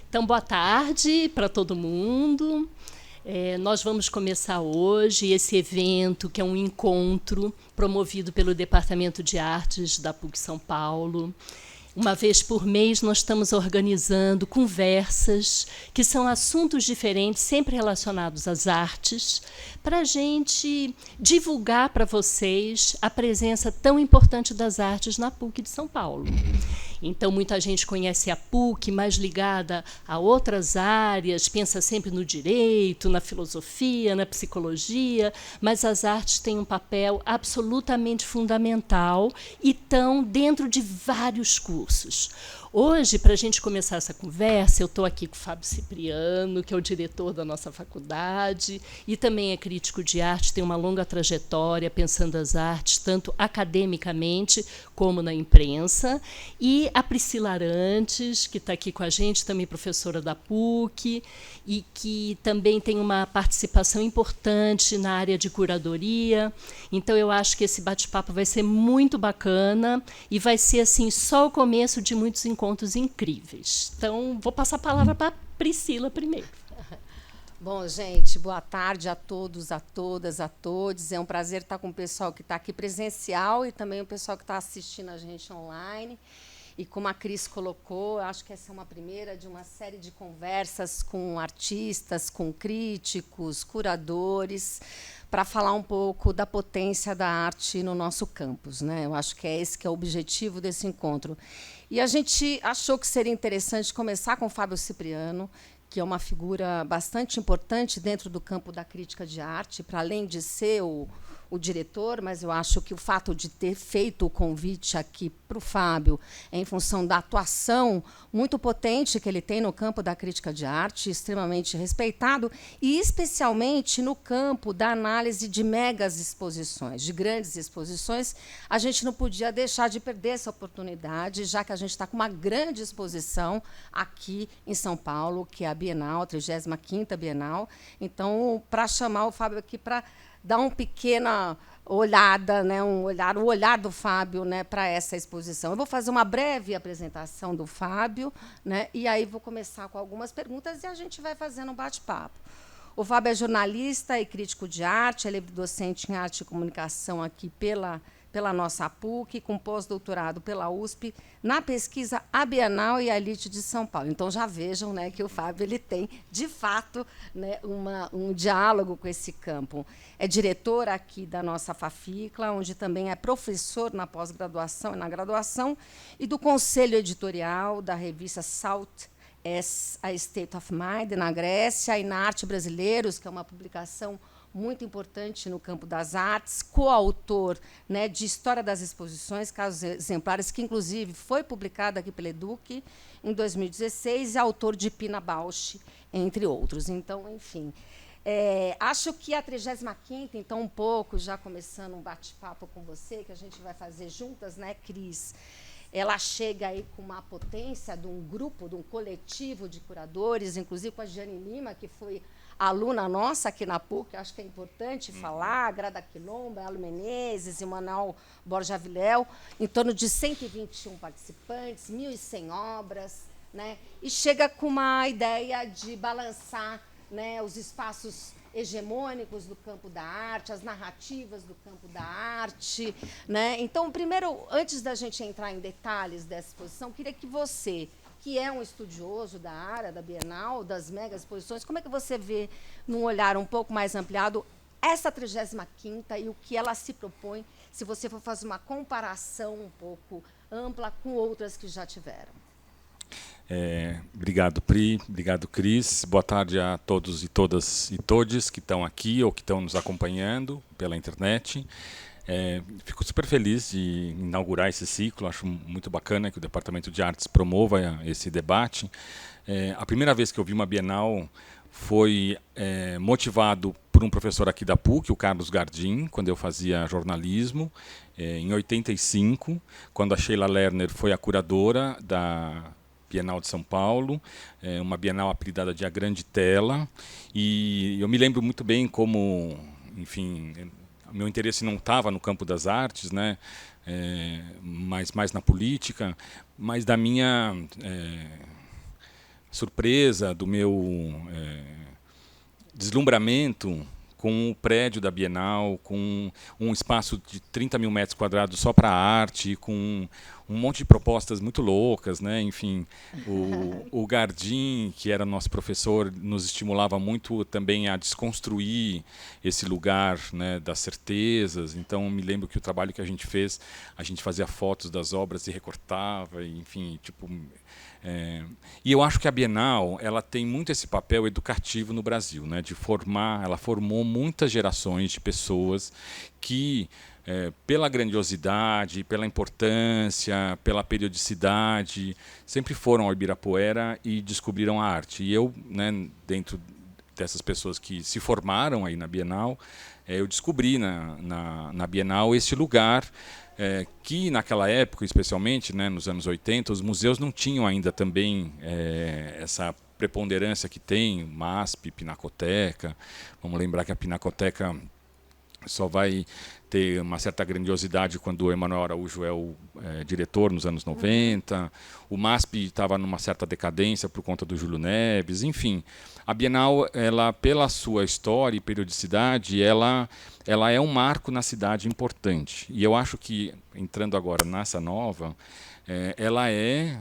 Então, boa tarde para todo mundo. Nós vamos começar hoje esse evento, que é um encontro promovido pelo Departamento de Artes da PUC São Paulo. Uma vez por mês, nós estamos organizando conversas, que são assuntos diferentes, sempre relacionados às artes, para a gente divulgar para vocês a presença tão importante das artes na PUC de São Paulo. Então, muita gente conhece a PUC, mais ligada a outras áreas, pensa sempre no direito, na filosofia, na psicologia, mas as artes têm um papel absolutamente fundamental e estão dentro de vários cursos. Hoje, para a gente começar essa conversa, eu estou aqui com o Fábio Cipriano, que é o diretor da nossa faculdade, e também é crítico de arte, tem uma longa trajetória pensando as artes, tanto academicamente como na imprensa, e a Priscila Arantes, que está aqui com a gente, também professora da PUC, e que também tem uma participação importante na área de curadoria. Então, eu acho que esse bate-papo vai ser muito bacana e vai ser assim só o começo de muitos encontros incríveis. Então, vou passar a palavra para a Priscila primeiro. Bom, gente, boa tarde a todos, a todas, a todos. É um prazer estar com o pessoal que está aqui presencial e também o pessoal que está assistindo a gente online. E como a Cris colocou, acho que essa é uma primeira de uma série de conversas com artistas, com críticos, curadores, para falar um pouco da potência da arte no nosso campus, né? Eu acho que é esse que é o objetivo desse encontro. E a gente achou que seria interessante começar com o Fábio Cipriano, que é uma figura bastante importante dentro do campo da crítica de arte, para além de ser o diretor, mas eu acho que o fato de ter feito o convite aqui para o Fábio é em função da atuação muito potente que ele tem no campo da crítica de arte, extremamente respeitado, e especialmente no campo da análise de megas exposições, de grandes exposições. A gente não podia deixar de perder essa oportunidade, já que a gente está com uma grande exposição aqui em São Paulo, que é a Bienal, a 35ª Bienal. Então, para chamar o Fábio aqui para dar uma pequena olhada, né, o olhar do Fábio, né, para essa exposição. Eu vou fazer uma breve apresentação do Fábio, né, e aí vou começar com algumas perguntas e a gente vai fazendo um bate-papo. O Fábio é jornalista e crítico de arte, é livre-docente em arte e comunicação aqui pela nossa PUC, com pós-doutorado pela USP, na pesquisa A Bienal e a Elite de São Paulo. Então, já vejam, né, que o Fábio ele tem, de fato, né, um diálogo com esse campo. É diretor aqui da nossa Faficla, onde também é professor na pós-graduação e na graduação, e do conselho editorial da revista Salt as a State of Mind, na Grécia, e na Arte Brasileiros, que é uma publicação muito importante no campo das artes, coautor, né, de História das Exposições, Casos Exemplares, que, inclusive, foi publicada aqui pela Educ em 2016, e autor de Pina Bausch, entre outros. Então, enfim, acho que a 35ª, então, um pouco, já começando um bate-papo com você, que a gente vai fazer juntas, né, Cris? Ela chega aí com uma potência de um grupo, de um coletivo de curadores, inclusive com a Giane Lima, que foi aluna nossa aqui na PUC, acho que é importante falar, a Grada Quilomba, Alo Menezes, Emanuel Borja Viléu, em torno de 121 participantes, 1.100 obras, né? E chega com uma ideia de balançar, né, os espaços hegemônicos do campo da arte, as narrativas do campo da arte, né? Então, primeiro, antes da gente entrar em detalhes dessa exposição, queria que você, que é um estudioso da área da Bienal, das mega exposições, como é que você vê, num olhar um pouco mais ampliado, essa 35ª e o que ela se propõe, se você for fazer uma comparação um pouco ampla com outras que já tiveram? Obrigado, Pri. Obrigado, Cris. Boa tarde a todos e todas e todes que estão aqui ou que estão nos acompanhando pela internet. Fico super feliz de inaugurar esse ciclo. Acho muito bacana que o Departamento de Artes promova esse debate. A primeira vez que eu vi uma Bienal foi motivado por um professor aqui da PUC, o Carlos Gardim, quando eu fazia jornalismo, em 85, quando a Sheila Lerner foi a curadora da Bienal de São Paulo, uma Bienal apelidada de A Grande Tela, e eu me lembro muito bem como, enfim, meu interesse não estava no campo das artes, né, mas mais na política, mas da minha surpresa, do meu deslumbramento com o prédio da Bienal, com um espaço de 30 mil metros quadrados só para arte, com um monte de propostas muito loucas, né? Enfim, o Gardim, que era nosso professor, nos estimulava muito também a desconstruir esse lugar, né, das certezas. Então, me lembro que o trabalho que a gente fez, a gente fazia fotos das obras e recortava, e, enfim, tipo... E eu acho que a Bienal ela tem muito esse papel educativo no Brasil, né, de formar. Ela formou muitas gerações de pessoas que, pela grandiosidade, pela importância, pela periodicidade, sempre foram ao Ibirapuera e descobriram a arte. E eu, né, dentro dessas pessoas que se formaram aí na Bienal, eu descobri na Bienal esse lugar. Que naquela época, especialmente, né, nos anos 80, os museus não tinham ainda também essa preponderância que tem, MASP, Pinacoteca. Vamos lembrar que a Pinacoteca só vai ter uma certa grandiosidade quando o Emanuel Araújo é o diretor nos anos 90. O MASP estava numa certa decadência por conta do Júlio Neves. Enfim, a Bienal, ela, pela sua história e periodicidade, ela é um marco na cidade importante. E eu acho que, entrando agora nessa nova, ela é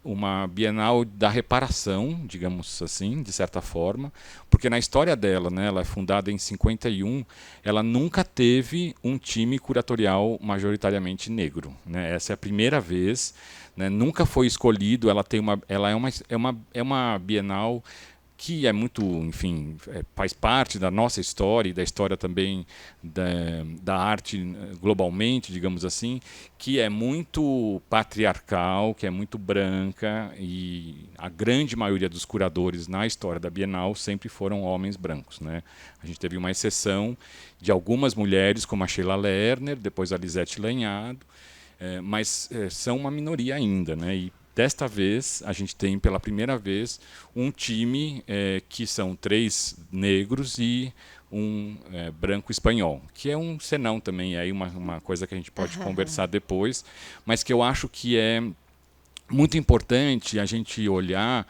uma Bienal da reparação, digamos assim, de certa forma, porque na história dela, né, ela é fundada em 51, ela nunca teve um time curatorial majoritariamente negro, né? Essa é a primeira vez, né, nunca foi escolhido. Ela é uma Bienal que é muito, enfim, faz parte da nossa história e da história também da arte globalmente, digamos assim, que é muito patriarcal, que é muito branca, e a grande maioria dos curadores na história da Bienal sempre foram homens brancos, né? A gente teve uma exceção de algumas mulheres, como a Sheila Lerner, depois a Lisete Lanhado, mas são uma minoria ainda, né? E desta vez, a gente tem pela primeira vez um time que são 3 negros e um branco espanhol, que é um senão também, aí uma coisa que a gente pode conversar depois, mas que eu acho que é muito importante a gente olhar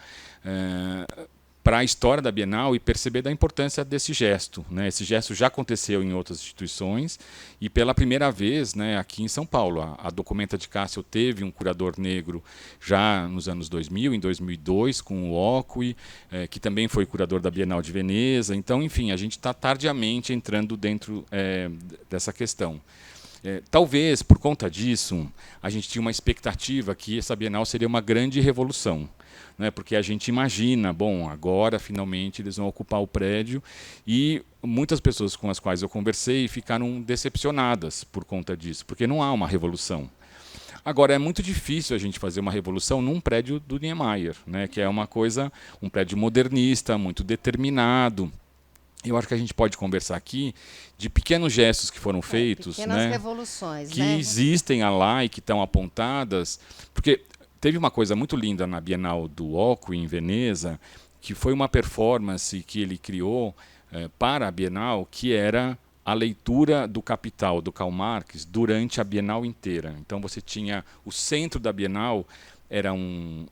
para a história da Bienal e perceber da importância desse gesto, né? Esse gesto já aconteceu em outras instituições e pela primeira vez, né, aqui em São Paulo. A Documenta de Cássio teve um curador negro já nos anos 2000, em 2002, com o Ocui, que também foi curador da Bienal de Veneza. Então, enfim, a gente está tardiamente entrando dentro dessa questão. Talvez, por conta disso, a gente tinha uma expectativa que essa Bienal seria uma grande revolução, né? Porque a gente imagina, bom, agora finalmente eles vão ocupar o prédio, e muitas pessoas com as quais eu conversei ficaram decepcionadas por conta disso, porque não há uma revolução. Agora, é muito difícil a gente fazer uma revolução num prédio do Niemeyer, né? Que é uma coisa, um prédio modernista, muito determinado. Eu acho que a gente pode conversar aqui de pequenos gestos que foram feitos, pequenas né, revoluções, que né? existem lá e que estão apontadas, porque teve uma coisa muito linda na Bienal do Ocui, em Veneza, que foi uma performance que ele criou para a Bienal, que era a leitura do Capital, do Karl Marx, durante a Bienal inteira. Então você tinha o centro da Bienal, era uma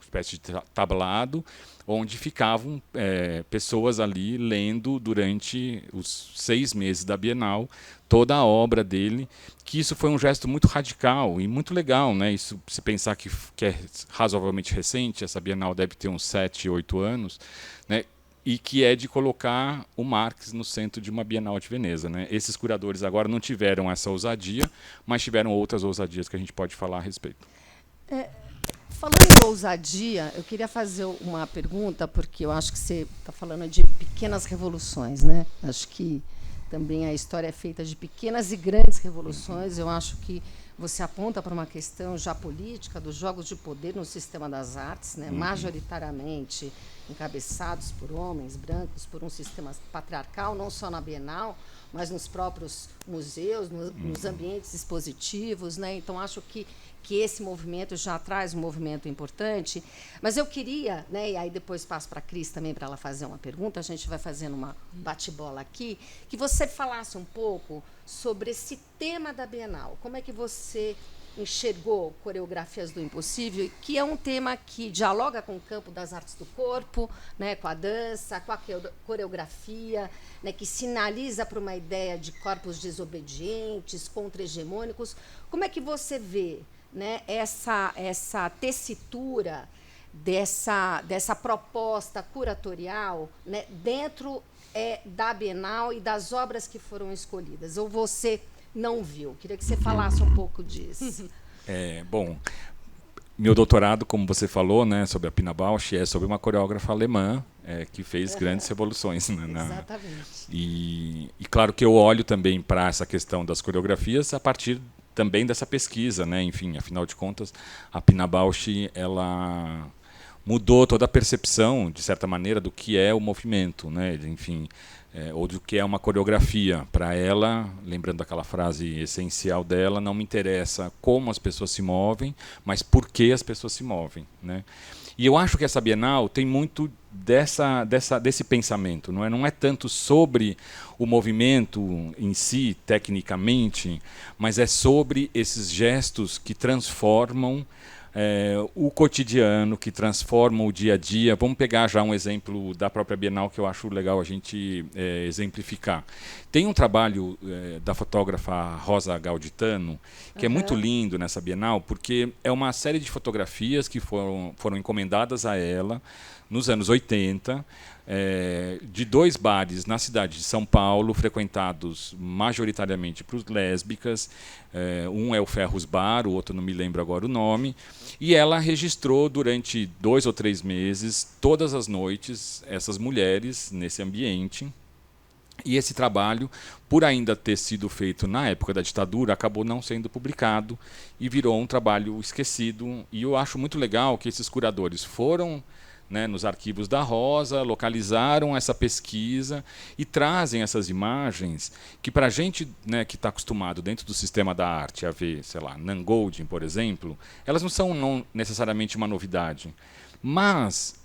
espécie de tablado, onde ficavam pessoas ali lendo durante os 6 meses da Bienal toda a obra dele, que isso foi um gesto muito radical e muito legal, né? Isso, se pensar que é razoavelmente recente, essa Bienal deve ter uns 7, 8 anos, né? E que é de colocar o Marx no centro de uma Bienal de Veneza, né? Esses curadores agora não tiveram essa ousadia, mas tiveram outras ousadias que a gente pode falar a respeito. Falando em ousadia, eu queria fazer uma pergunta, porque eu acho que você está falando de pequenas revoluções, né? Acho que também a história é feita de pequenas e grandes revoluções. Eu acho que você aponta para uma questão já política dos jogos de poder no sistema das artes, né? Majoritariamente encabeçados por homens brancos, por um sistema patriarcal, não só na Bienal, mas nos próprios museus, nos ambientes expositivos, né? Então, acho que esse movimento já traz um movimento importante. Mas eu queria, né, e aí depois passo para a Cris também para ela fazer uma pergunta, a gente vai fazendo uma bate-bola aqui, que você falasse um pouco sobre esse tema da Bienal. Como é que você enxergou Coreografias do Impossível, que é um tema que dialoga com o campo das artes do corpo, né, com a dança, com a coreografia, né, que sinaliza para uma ideia de corpos desobedientes, contra-hegemônicos. Como é que você vê, né, essa tessitura dessa proposta curatorial, né, dentro da Bienal e das obras que foram escolhidas? Ou você não viu? Queria que você falasse um pouco disso. Bom, meu doutorado, como você falou, né, sobre a Pina Bausch, é sobre uma coreógrafa alemã que fez grandes revoluções. Né, Exatamente. E claro que eu olho também para essa questão das coreografias a partir também dessa pesquisa, né? Enfim, afinal de contas, a Pina Bausch, ela mudou toda a percepção, de certa maneira, do que é o movimento, né? Enfim, ou do que é uma coreografia. Para ela, lembrando aquela frase essencial dela, não me interessa como as pessoas se movem, mas por que as pessoas se movem, né? E eu acho que essa Bienal tem muito desse pensamento. Não é tanto sobre o movimento em si, tecnicamente, mas é sobre esses gestos que transformam o cotidiano, que transformam o dia a dia. Vamos pegar já um exemplo da própria Bienal que eu acho legal a gente exemplificar. Tem um trabalho da fotógrafa Rosa Gauditano, que é muito lindo nessa Bienal, porque é uma série de fotografias que foram encomendadas a ela nos anos 80, de 2 bares na cidade de São Paulo, frequentados majoritariamente por lésbicas. Um é o Ferros Bar, o outro não me lembro agora o nome. E ela registrou durante 2 ou 3 meses, todas as noites, essas mulheres nesse ambiente. E esse trabalho, por ainda ter sido feito na época da ditadura, acabou não sendo publicado e virou um trabalho esquecido. E eu acho muito legal que esses curadores foram, né, nos arquivos da Rosa, localizaram essa pesquisa e trazem essas imagens que, para a gente, né, que está acostumado dentro do sistema da arte a ver, sei lá, Nan Goldin, por exemplo, elas não são necessariamente uma novidade. Mas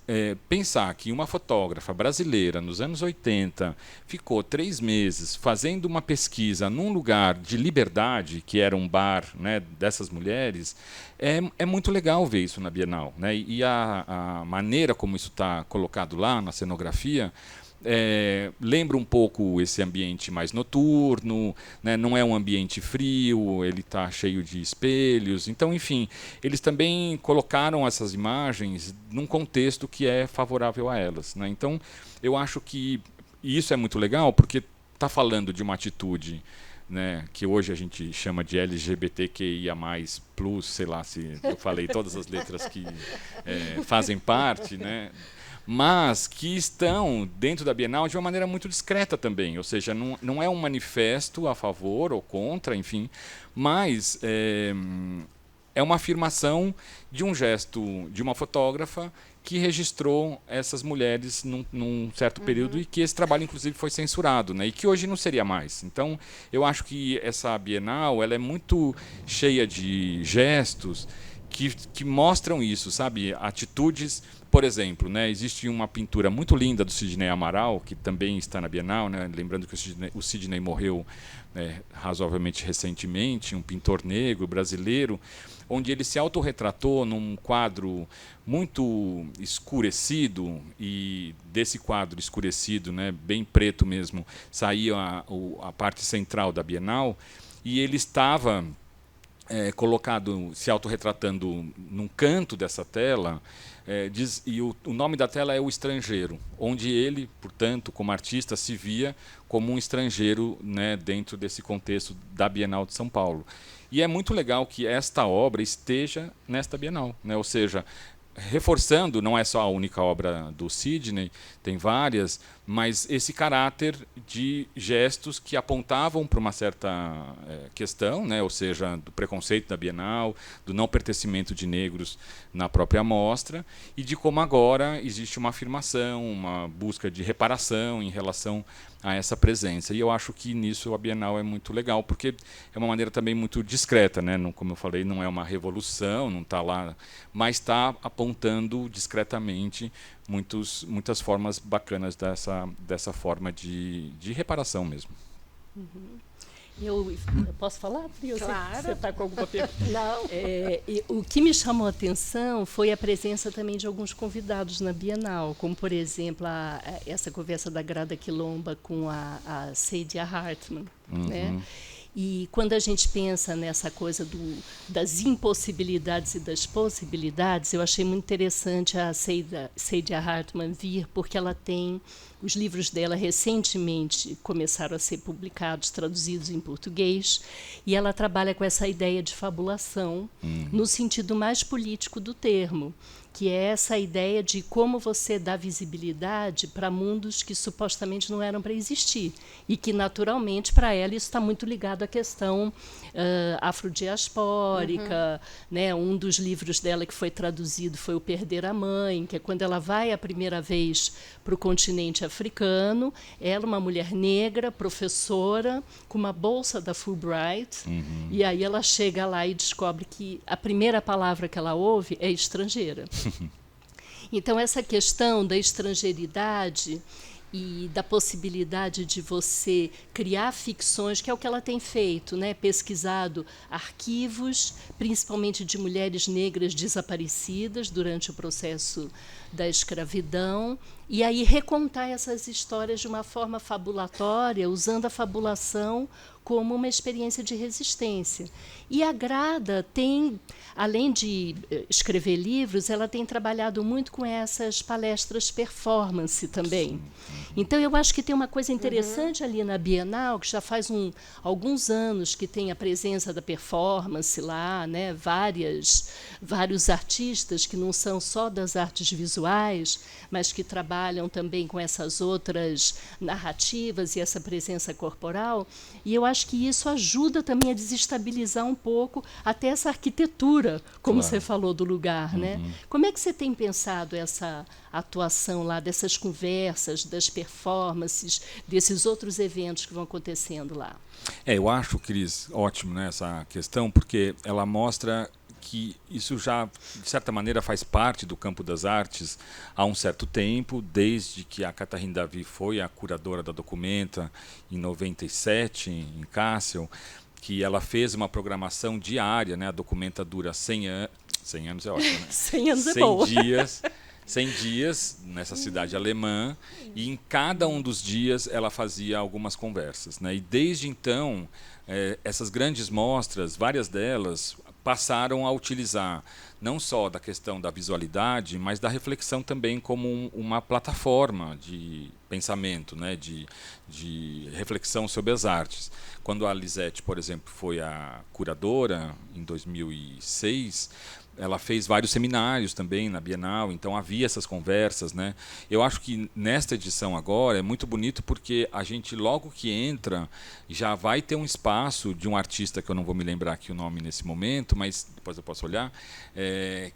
pensar que uma fotógrafa brasileira, nos anos 80, ficou 3 meses fazendo uma pesquisa num lugar de liberdade, que era um bar, né, dessas mulheres, é muito legal ver isso na Bienal, né? E a maneira como isso está colocado lá na cenografia lembra um pouco esse ambiente mais noturno, né? Não é um ambiente frio, ele está cheio de espelhos. Então, enfim, eles também colocaram essas imagens num contexto que é favorável a elas, né? Então, eu acho que isso é muito legal, porque está falando de uma atitude, né, que hoje a gente chama de LGBTQIA+, sei lá se eu falei todas as letras que fazem parte, né? Mas que estão dentro da Bienal de uma maneira muito discreta também, ou seja, não é um manifesto a favor ou contra, enfim, mas é uma afirmação de um gesto de uma fotógrafa que registrou essas mulheres num certo período e que esse trabalho, inclusive, foi censurado, né, e que hoje não seria mais. Então, eu acho que essa Bienal ela é muito cheia de gestos que mostram isso, sabe? Atitudes. Por exemplo, né, existe uma pintura muito linda do Sidney Amaral, que também está na Bienal, né, lembrando que o Sidney morreu razoavelmente recentemente, um pintor negro brasileiro, onde ele se autorretratou num quadro muito escurecido, e desse quadro escurecido, né, bem preto mesmo, saía a parte central da Bienal, e ele estava colocado, se autorretratando num canto dessa tela, e o nome da tela é O Estrangeiro, onde ele, portanto, como artista, se via como um estrangeiro, né, dentro desse contexto da Bienal de São Paulo. E é muito legal que esta obra esteja nesta Bienal, né? Ou seja, reforçando, não é só a única obra do Sidney, tem várias, mas esse caráter de gestos que apontavam para uma certa questão, né? Ou seja, do preconceito da Bienal, do não pertencimento de negros na própria mostra, e de como agora existe uma afirmação, uma busca de reparação em relação a essa presença. E eu acho que nisso a Bienal é muito legal, porque é uma maneira também muito discreta, né? Não, como eu falei, não é uma revolução, não está lá, mas está apontando discretamente muitas formas bacanas dessa forma de reparação mesmo. Uhum. Eu posso falar, Pri? Eu sei que Claro. você está com alguma pergunta. Não. O que me chamou a atenção foi a presença também de alguns convidados na Bienal, como, por exemplo, essa conversa da Grada Quilomba com a Saidia Hartman. Né? E quando a gente pensa nessa coisa das impossibilidades e das possibilidades, eu achei muito interessante a Saidia Hartman vir, porque ela tem os livros dela recentemente começaram a ser publicados, traduzidos em português, e ela trabalha com essa ideia de fabulação no sentido mais político do termo, que é essa ideia de como você dá visibilidade para mundos que supostamente não eram para existir e que, naturalmente, para ela isso está muito ligado à questão afrodiaspórica. Né? Um dos livros dela que foi traduzido foi O Perder a Mãe, que é quando ela vai a primeira vez para o continente africano. Ela, uma mulher negra, professora, com uma bolsa da Fulbright, e aí ela chega lá e descobre que a primeira palavra que ela ouve é estrangeira. Então, essa questão da estrangeiridade e da possibilidade de você criar ficções, que é o que ela tem feito, né? Pesquisado arquivos, principalmente de mulheres negras desaparecidas durante o processo da escravidão, e aí recontar essas histórias de uma forma fabulatória, usando a fabulação como uma experiência de resistência. E a Grada tem, além de escrever livros, ela tem trabalhado muito com essas palestras performance também. Então, eu acho que tem uma coisa interessante ali na Bienal, que já faz alguns anos que tem a presença da performance lá, né? Vários artistas que não são só das artes visuais, mas que trabalham também com essas outras narrativas e essa presença corporal. E eu acho que isso ajuda também a desestabilizar um pouco até essa arquitetura, como você falou, do lugar. Né? Como é que você tem pensado essa atuação lá, dessas conversas, das performances, desses outros eventos que vão acontecendo lá? Eu acho, Cris, ótimo, né, essa questão, porque ela mostra que isso já, de certa maneira, faz parte do campo das artes há um certo tempo, desde que a Catherine Davi foi a curadora da Documenta, em 97, em Kassel, que ela fez uma programação diária, né? A Documenta dura 100 anos, 100 anos é ótimo, né? 100 anos é bom. 100 dias nessa cidade alemã, e em cada um dos dias ela fazia algumas conversas. Né? E desde então, essas grandes mostras, várias delas, passaram a utilizar não só da questão da visualidade, mas da reflexão também como uma plataforma de pensamento, né? de reflexão sobre as artes. Quando a Lisette, por exemplo, foi a curadora, em 2006, ela fez vários seminários também na Bienal, então havia essas conversas. Né? Eu acho que nesta edição agora é muito bonito porque a gente, logo que entra, já vai ter um espaço de um artista, que eu não vou me lembrar aqui o nome nesse momento, mas depois eu posso olhar,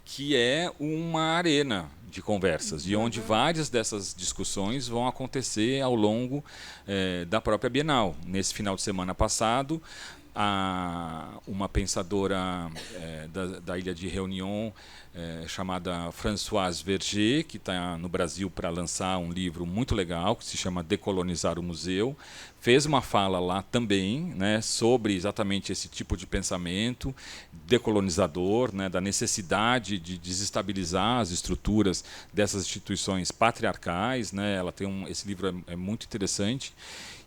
que é uma arena de conversas, e onde várias dessas discussões vão acontecer ao longo da própria Bienal. Nesse final de semana passado, uma pensadora da Ilha de Réunion, chamada Françoise Verger, que está no Brasil para lançar um livro muito legal, que se chama Decolonizar o Museu, fez uma fala lá também, né, sobre exatamente esse tipo de pensamento decolonizador, né, da necessidade de desestabilizar as estruturas dessas instituições patriarcais. Né, ela tem esse livro é muito interessante.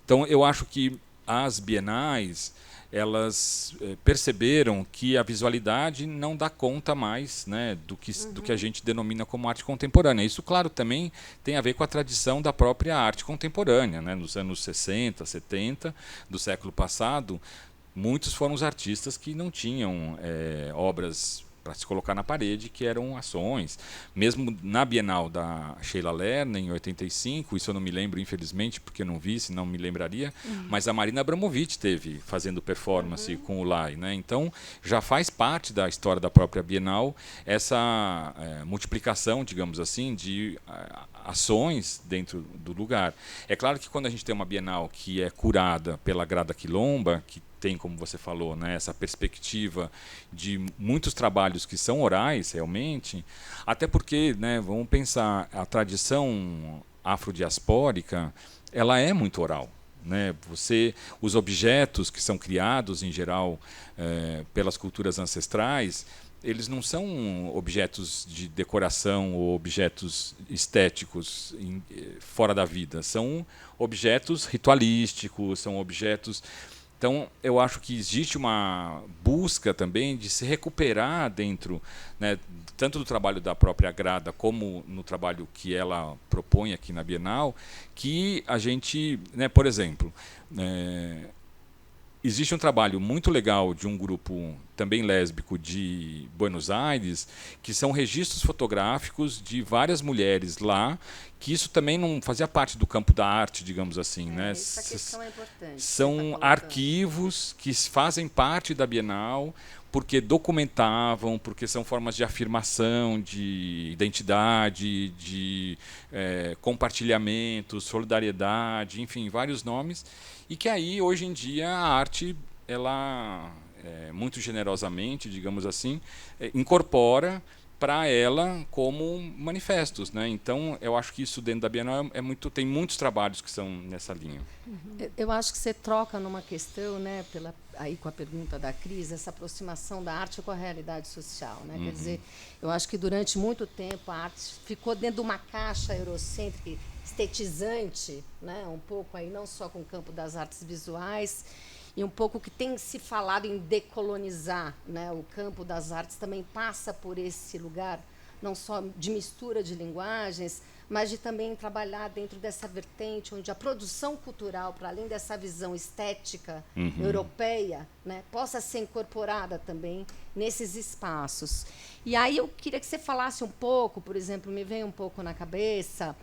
Então, eu acho que as bienais, elas perceberam que a visualidade não dá conta mais, né, do que a gente denomina como arte contemporânea. Isso, claro, também tem a ver com a tradição da própria arte contemporânea. Né? Nos anos 60, 70 do século passado, muitos foram os artistas que não tinham obras para se colocar na parede, que eram ações. Mesmo na Bienal da Sheila Lerner, em 85, isso eu não me lembro, infelizmente, porque eu não vi, senão me lembraria, mas a Marina Abramovic teve fazendo performance com o Lai. Né? Então, já faz parte da história da própria Bienal essa multiplicação, digamos assim, de ações dentro do lugar. É claro que quando a gente tem uma Bienal que é curada pela Grada Quilomba, que tem, como você falou, né, essa perspectiva de muitos trabalhos que são orais, realmente, até porque, né, vamos pensar, a tradição afrodiaspórica, ela é muito oral. né? Os objetos que são criados, em geral, pelas culturas ancestrais, eles não são objetos de decoração ou objetos estéticos fora da vida. São objetos ritualísticos, são objetos... Então, eu acho que existe uma busca também de se recuperar dentro, né, tanto do trabalho da própria Grada como no trabalho que ela propõe aqui na Bienal, que a gente, né, por exemplo, existe um trabalho muito legal de um grupo também lésbico de Buenos Aires, que são registros fotográficos de várias mulheres lá, que isso também não fazia parte do campo da arte, digamos assim, né? Essa questão é importante. São arquivos que fazem parte da Bienal, porque documentavam, porque são formas de afirmação, de identidade, de compartilhamento, solidariedade, enfim, vários nomes, e que aí, hoje em dia, a arte, ela, muito generosamente, digamos assim, incorpora para ela como manifestos, né? Então, eu acho que isso dentro da Bienal tem muitos trabalhos que são nessa linha. Eu acho que você troca numa questão, né, aí com a pergunta da Cris, essa aproximação da arte com a realidade social, né? Quer dizer, eu acho que durante muito tempo a arte ficou dentro de uma caixa eurocêntrica, estetizante, né, um pouco aí não só com o campo das artes visuais, e um pouco que tem se falado em decolonizar, né? O campo das artes também passa por esse lugar, não só de mistura de linguagens, mas de também trabalhar dentro dessa vertente onde a produção cultural, para além dessa visão estética europeia, né, possa ser incorporada também nesses espaços. E aí eu queria que você falasse um pouco, por exemplo, me veio um pouco na cabeça,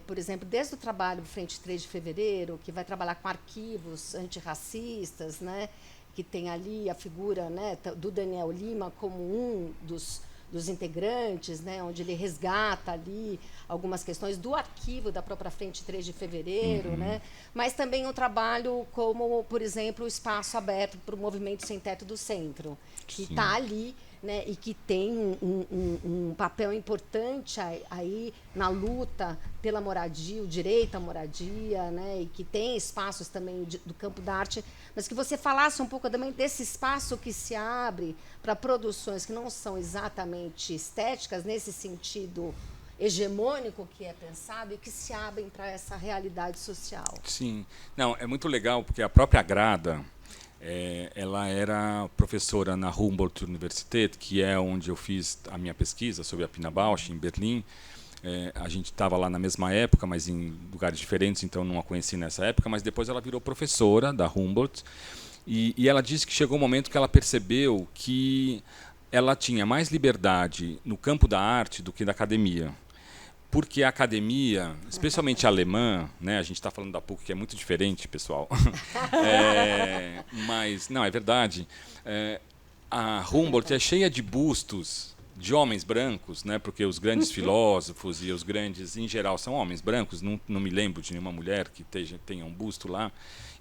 por exemplo, desde o trabalho Frente 3 de Fevereiro, que vai trabalhar com arquivos antirracistas, né, que tem ali a figura, né, do Daniel Lima como um dos integrantes, né, onde ele resgata ali algumas questões do arquivo da própria Frente 3 de Fevereiro, né, mas também um trabalho como, por exemplo, o espaço aberto para o Movimento Sem Teto do Centro, que está ali, né, e que tem um papel importante aí na luta pela moradia, o direito à moradia, né, e que tem espaços também do campo da arte, mas que você falasse um pouco também desse espaço que se abre para produções que não são exatamente estéticas, nesse sentido hegemônico que é pensado, e que se abrem para essa realidade social. Sim. Não, é muito legal, porque a própria Grada, ela era professora na Humboldt Universität, que é onde eu fiz a minha pesquisa sobre a Pina Bausch, em Berlim. A gente estava lá na mesma época, mas em lugares diferentes, então não a conheci nessa época, mas depois ela virou professora da Humboldt, e ela disse que chegou um momento que ela percebeu que ela tinha mais liberdade no campo da arte do que da academia. Porque a academia, especialmente a alemã, né, a gente está falando da PUC, que é muito diferente, pessoal, mas, não, é verdade, a Humboldt é cheia de bustos de homens brancos, né, porque os grandes filósofos e os grandes, em geral, são homens brancos, não me lembro de nenhuma mulher que tenha um busto lá.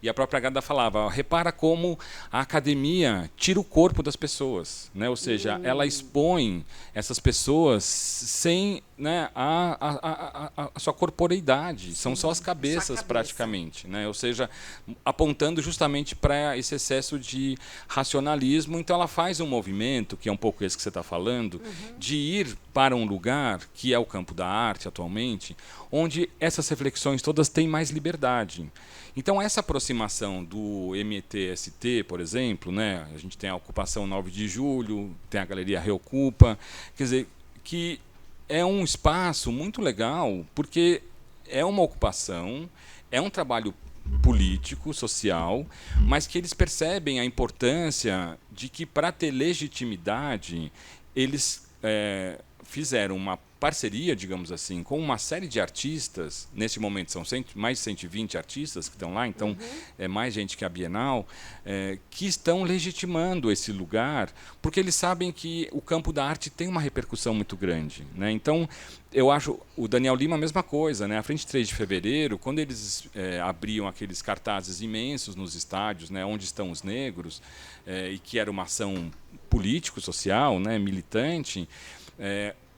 E a própria Grada falava, repara como a academia tira o corpo das pessoas, né? Ou seja, ela expõe essas pessoas sem, né, a sua corporeidade, são só as cabeças praticamente, né? Ou seja, apontando justamente para esse excesso de racionalismo. Então ela faz um movimento, que é um pouco esse que você está falando, de ir para um lugar, que é o campo da arte atualmente, onde essas reflexões todas têm mais liberdade. Então, essa aproximação do MTST, por exemplo, né, a gente tem a ocupação 9 de julho, tem a Galeria Reocupa, quer dizer, que é um espaço muito legal, porque é uma ocupação, é um trabalho político, social, mas que eles percebem a importância de que, para ter legitimidade, eles fizeram uma parceria, digamos assim, com uma série de artistas. Nesse momento são mais de 120 artistas que estão lá, então é mais gente que a Bienal, que estão legitimando esse lugar, porque eles sabem que o campo da arte tem uma repercussão muito grande, né? Então, eu acho o Daniel Lima a mesma coisa, né? A Frente 3 de Fevereiro, quando eles abriam aqueles cartazes imensos nos estádios, né, onde estão os negros, e que era uma ação político-social, né, militante,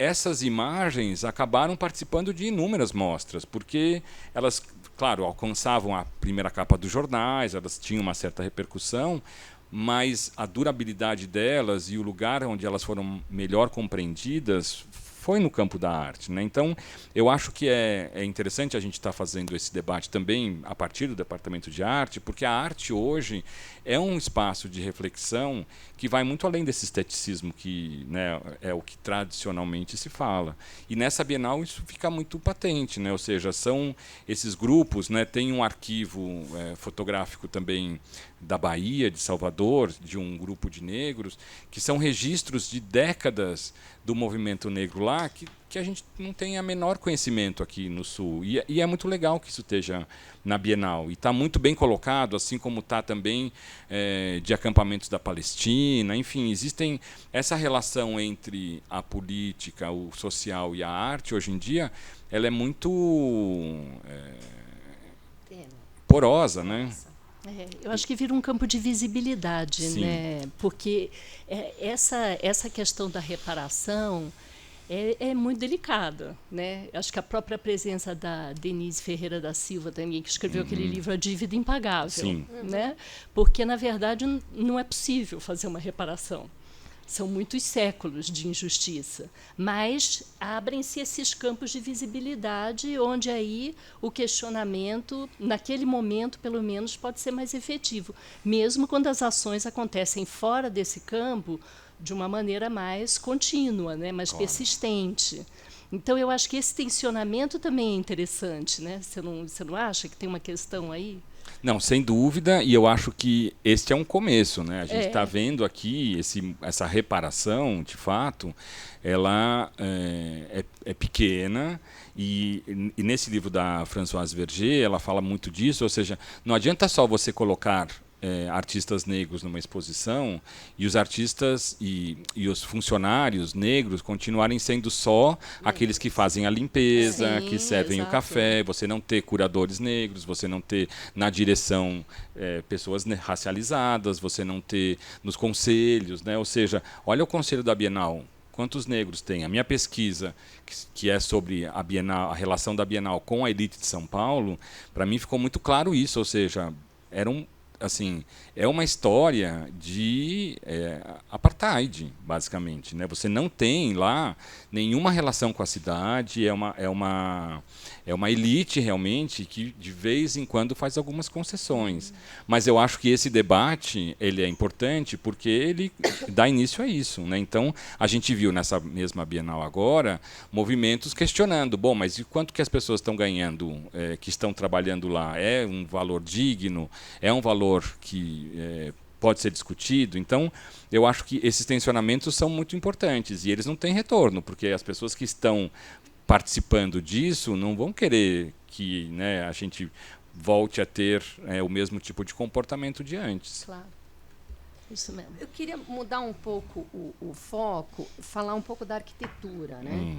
essas imagens acabaram participando de inúmeras mostras, porque elas, claro, alcançavam a primeira capa dos jornais, elas tinham uma certa repercussão, mas a durabilidade delas e o lugar onde elas foram melhor compreendidas foi no campo da arte, né? Então, eu acho que é interessante a gente estar fazendo esse debate também a partir do Departamento de Arte, porque a arte hoje é um espaço de reflexão que vai muito além desse esteticismo que, né, é o que tradicionalmente se fala. E nessa Bienal isso fica muito patente, né? Ou seja, são esses grupos, né? Tem um arquivo fotográfico também da Bahia, de Salvador, de um grupo de negros, que são registros de décadas do movimento negro lá, que a gente não tem a menor conhecimento aqui no Sul. E é muito legal que isso esteja na Bienal. E está muito bem colocado, assim como está também de acampamentos da Palestina. Enfim, existem essa relação entre a política, o social e a arte, hoje em dia, ela é muito porosa, né? Eu acho que vira um campo de visibilidade, né? Porque essa questão da reparação é muito delicada, né? Acho que a própria presença da Denise Ferreira da Silva também, que escreveu aquele livro A Dívida Impagável, né? Porque, na verdade, não é possível fazer uma reparação. São muitos séculos de injustiça, mas abrem-se esses campos de visibilidade onde aí o questionamento, naquele momento, pelo menos, pode ser mais efetivo, mesmo quando as ações acontecem fora desse campo de uma maneira mais contínua, né, mais persistente. Então, eu acho que esse tensionamento também é interessante, né? Você não acha que tem uma questão aí? Não, sem dúvida, e eu acho que este é um começo, né? A gente está vendo aqui essa reparação, de fato, ela é pequena, e nesse livro da Françoise Verger, ela fala muito disso, ou seja, não adianta só você colocar artistas negros numa exposição e os artistas e os funcionários negros continuarem sendo só aqueles que fazem a limpeza, que servem o café, você não ter curadores negros, você não ter na direção pessoas racializadas, você não ter nos conselhos, né? Ou seja, olha o conselho da Bienal, quantos negros tem? A minha pesquisa, que é sobre a Bienal, a relação da Bienal com a elite de São Paulo, para mim ficou muito claro isso, ou seja, é uma história de apartheid, basicamente, né? Você não tem lá nenhuma relação com a cidade, é uma elite realmente que de vez em quando faz algumas concessões. Mas eu acho que esse debate ele é importante porque ele dá início a isso, né? Então a gente viu nessa mesma Bienal agora movimentos questionando, bom, mas e quanto que as pessoas estão ganhando, que estão trabalhando lá? É um valor digno? É um valor que pode ser discutido? Então, eu acho que esses tensionamentos são muito importantes e eles não têm retorno, porque as pessoas que estão participando disso não vão querer que, né, a gente volte a ter o mesmo tipo de comportamento de antes. Claro. Isso mesmo. Eu queria mudar um pouco o foco, falar um pouco da arquitetura, né?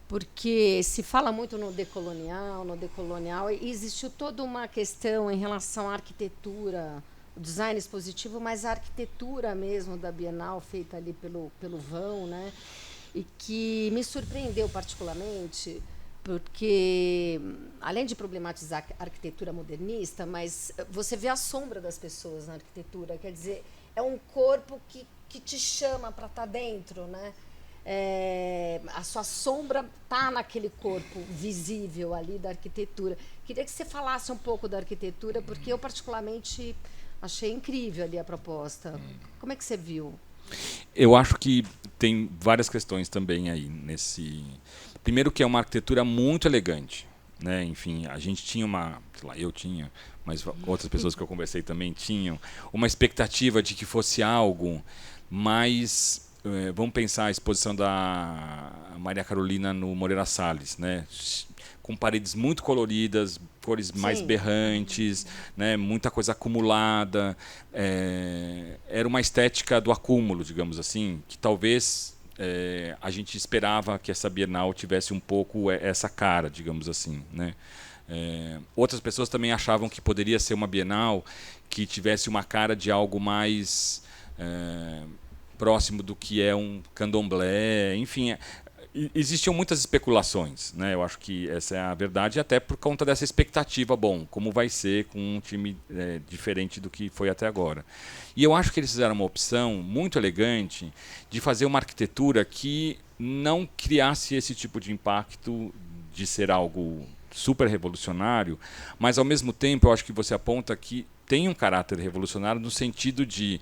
Porque se fala muito no decolonial, e existiu toda uma questão em relação à arquitetura, o design expositivo, mas a arquitetura mesmo da Bienal, feita ali pelo vão, né? E que me surpreendeu particularmente, porque, além de problematizar a arquitetura modernista, mas você vê a sombra das pessoas na arquitetura, quer dizer, é um corpo que te chama para estar dentro, né? A sua sombra está naquele corpo visível ali da arquitetura. Queria que você falasse um pouco da arquitetura, porque eu particularmente achei incrível ali a proposta. Como é que você viu? Eu acho que tem várias questões também aí nesse. Primeiro que é uma arquitetura muito elegante, né? Enfim, a gente tinha eu tinha, mas outras pessoas que eu conversei também tinham uma expectativa de que fosse algo mais. Vamos pensar a exposição da Maria Carolina no Moreira Salles, né? Com paredes muito coloridas, cores mais berrantes, né? Muita coisa acumulada. Era uma estética do acúmulo, digamos assim, que talvez a gente esperava que essa Bienal tivesse um pouco essa cara, digamos assim, né? Outras pessoas também achavam que poderia ser uma Bienal que tivesse uma cara de algo mais próximo do que é um candomblé, enfim. existiam muitas especulações, né? Eu acho que essa é a verdade, até por conta dessa expectativa, bom, como vai ser com um time diferente do que foi até agora. E eu acho que eles fizeram uma opção muito elegante de fazer uma arquitetura que não criasse esse tipo de impacto de ser algo super revolucionário, mas ao mesmo tempo eu acho que você aponta que tem um caráter revolucionário no sentido de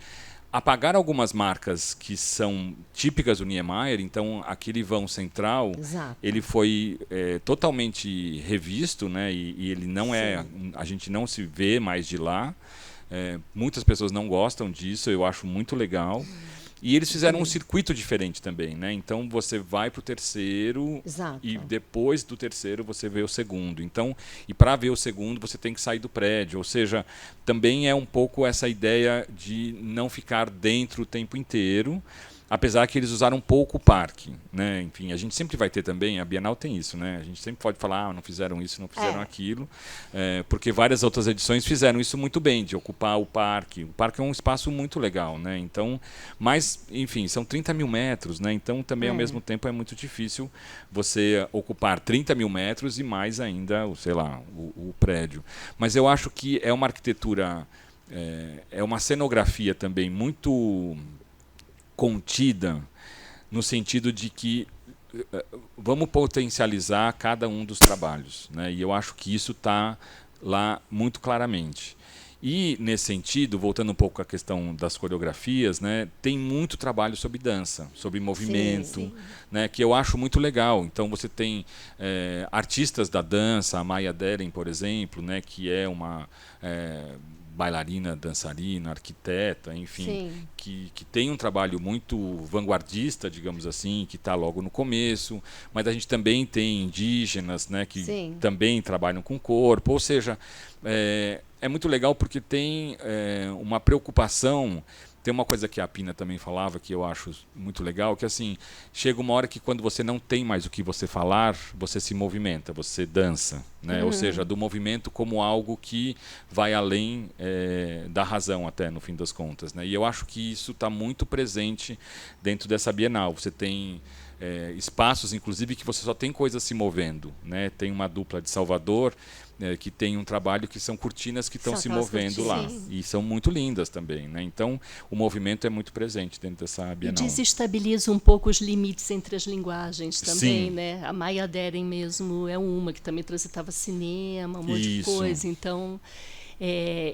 apagar algumas marcas que são típicas do Niemeyer. Então aquele vão central, Exato. ele foi totalmente revisto, né? E ele não a gente não se vê mais de lá. Muitas pessoas não gostam disso, eu acho muito legal. E eles fizeram um circuito diferente também, né? Então você vai para o terceiro. Exato. E depois do terceiro você vê o segundo. Então, e para ver o segundo você tem que sair do prédio. Ou seja, também é um pouco essa ideia de não ficar dentro o tempo inteiro. Apesar que eles usaram um pouco o parque, né? Enfim, a gente sempre vai ter também, a Bienal tem isso, né? A gente sempre pode falar, não fizeram isso, não fizeram aquilo, porque várias outras edições fizeram isso muito bem, de ocupar o parque. O parque é um espaço muito legal, né? Então, mas, enfim, são 30 mil metros, né? Então, também, ao mesmo tempo, é muito difícil você ocupar 30 mil metros e mais ainda, sei lá, o prédio. Mas eu acho que é uma arquitetura, é uma cenografia também muito contida, no sentido de que vamos potencializar cada um dos trabalhos, né? E eu acho que isso está lá muito claramente. E, nesse sentido, voltando um pouco à questão das coreografias, né, tem muito trabalho sobre dança, sobre movimento, sim. Né, que eu acho muito legal. Então, você tem artistas da dança, a Maya Deren, por exemplo, né, que é uma bailarina, dançarina, arquiteta, enfim, que tem um trabalho muito vanguardista, digamos assim, que está logo no começo, mas a gente também tem indígenas, né, que também trabalham com o corpo, ou seja, é muito legal porque tem uma preocupação. Tem uma coisa que a Pina também falava, que eu acho muito legal, que assim, chega uma hora que quando você não tem mais o que você falar, você se movimenta, você dança, né? Ou seja, do movimento como algo que vai além da razão até, no fim das contas, né? E eu acho que isso está muito presente dentro dessa Bienal. Você tem espaços, inclusive, que você só tem coisas se movendo, né? Tem uma dupla de Salvador, que tem um trabalho que são cortinas que estão se movendo lá. E são muito lindas também, né? Então, o movimento é muito presente dentro dessa Bienal. E desestabiliza um pouco os limites entre as linguagens também, né? A Maya Deren mesmo é uma que também transitava cinema, um monte de coisa. Então,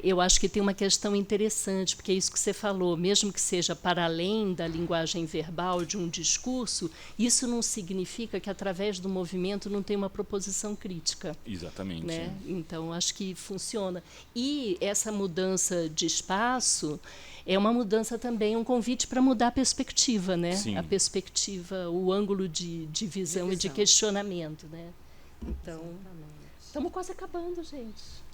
eu acho que tem uma questão interessante, porque é isso que você falou, mesmo que seja para além da linguagem verbal de um discurso, isso não significa que através do movimento não tem uma proposição crítica. Exatamente. Né? Então, acho que funciona. E essa mudança de espaço é uma mudança também, um convite para mudar a perspectiva, né? A perspectiva, o ângulo de visão e de questionamento, né? Então, estamos quase acabando, gente.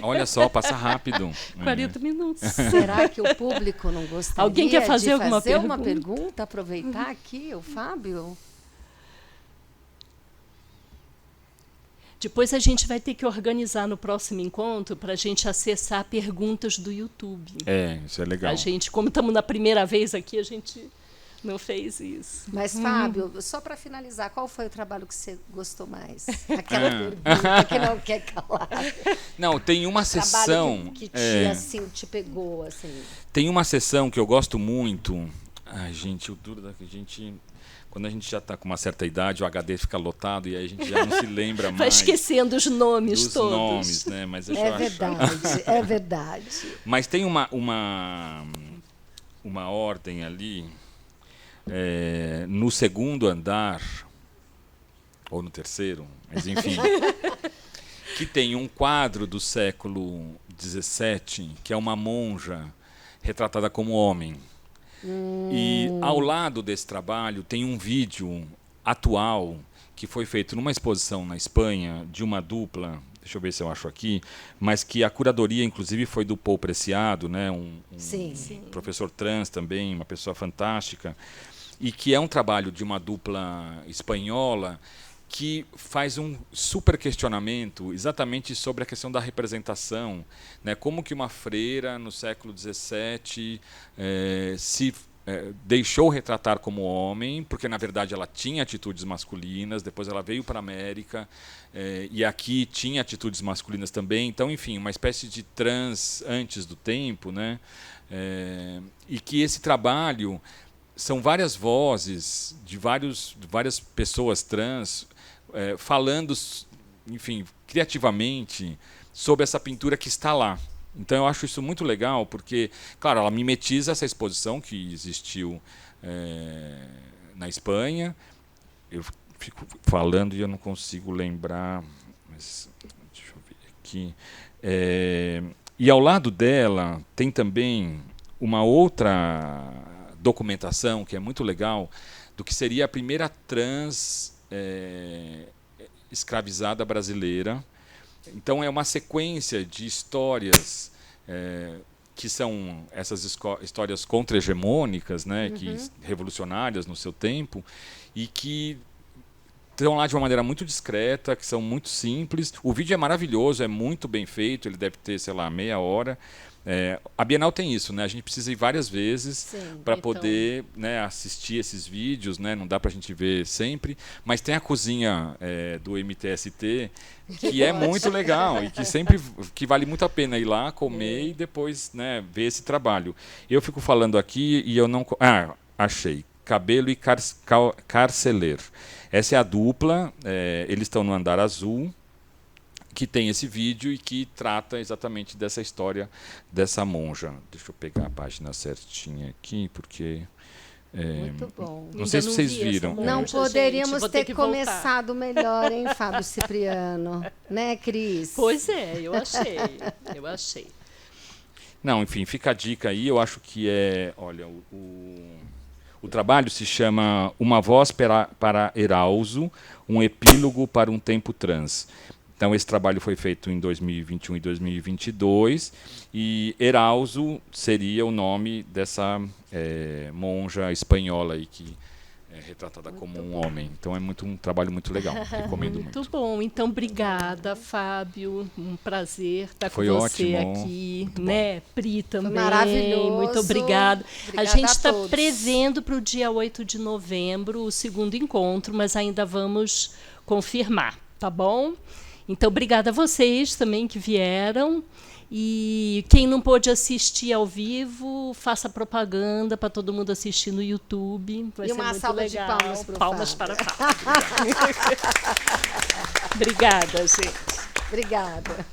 Olha só, passa rápido. 40 minutos. Será que o público não gostaria Alguém quer fazer de alguma fazer pergunta? uma pergunta? Aproveitar aqui, o Fábio? Depois a gente vai ter que organizar no próximo encontro para a gente acessar perguntas do YouTube. Isso é legal. A gente, como estamos na primeira vez aqui, a gente não fez isso. Mas, Fábio, só para finalizar, qual foi o trabalho que você gostou mais? Aquela pergunta que não quer calar. Não, tem uma sessão que te, assim, te pegou, assim. Tem uma sessão que eu gosto muito. Ai, gente, o duro da gente, quando a gente já está com uma certa idade, o HD fica lotado e aí a gente já não se lembra mais. Vai esquecendo os nomes dos todos. nomes, né? Mas deixa eu verdade, é verdade. Mas tem uma ordem ali. No segundo andar, ou no terceiro, mas enfim, que tem um quadro do século XVII, que é uma monja retratada como homem. E ao lado desse trabalho tem um vídeo atual que foi feito numa exposição na Espanha de uma dupla, deixa eu ver se eu acho aqui, mas que a curadoria, inclusive, foi do Paul Preciado, né? um professor trans também, uma pessoa fantástica, e que é um trabalho de uma dupla espanhola que faz um super questionamento exatamente sobre a questão da representação, né? Como que uma freira no século XVII se deixou retratar como homem, porque na verdade ela tinha atitudes masculinas, depois ela veio para a América e aqui tinha atitudes masculinas também, então enfim, uma espécie de trans antes do tempo, né? E que esse trabalho são várias vozes de várias pessoas trans falando, enfim, criativamente sobre essa pintura que está lá. Então eu acho isso muito legal, porque, claro, ela mimetiza essa exposição que existiu na Espanha. Eu fico falando e eu não consigo lembrar, mas deixa eu ver aqui. E ao lado dela tem também uma outra documentação que é muito legal do que seria a primeira trans escravizada brasileira. Então é uma sequência de histórias que são essas histórias contra-hegemônicas, né, que revolucionárias no seu tempo, e que estão lá de uma maneira muito discreta, que são muito simples. O vídeo é maravilhoso, é muito bem feito, ele deve ter, sei lá, meia hora. A Bienal tem isso, né? A gente precisa ir várias vezes para poder, né, assistir esses vídeos, né? Não dá para a gente ver sempre, mas tem a cozinha do MTST que é muito legal e que vale muito a pena ir lá comer e depois, né, ver esse trabalho. Eu fico falando aqui e eu não... achei. Cabelo e Carceler. Essa é a dupla, eles estão no andar azul, que tem esse vídeo e que trata exatamente dessa história dessa monja. Deixa eu pegar a página certinha aqui, porque... muito bom. Não sei se vocês viram. Não poderíamos ter começado melhor, hein, Fábio Cipriano? Né, Cris? Pois é, eu achei. Não, enfim, fica a dica aí. Eu acho que olha, o trabalho se chama Uma Voz para Erauso, um epílogo para um tempo trans. Então, esse trabalho foi feito em 2021 e 2022, e Erauso seria o nome dessa monja espanhola aí que é retratada como um homem. Então, é um trabalho muito legal, recomendo muito. Muito bom. Então, obrigada, Fábio. Um prazer estar com você ótimo. Aqui. Né? Pri também. Foi maravilhoso. Muito obrigada. Obrigada a gente está todos. prevendo para o dia 8 de novembro o segundo encontro, mas ainda vamos confirmar, tá bom? Então, obrigada a vocês também que vieram. E quem não pôde assistir ao vivo, faça propaganda para todo mundo assistir no YouTube. Vai ser uma muito salva legal. de palmas para o Palmas Fábio. para Fábio. Obrigada, gente. Obrigada.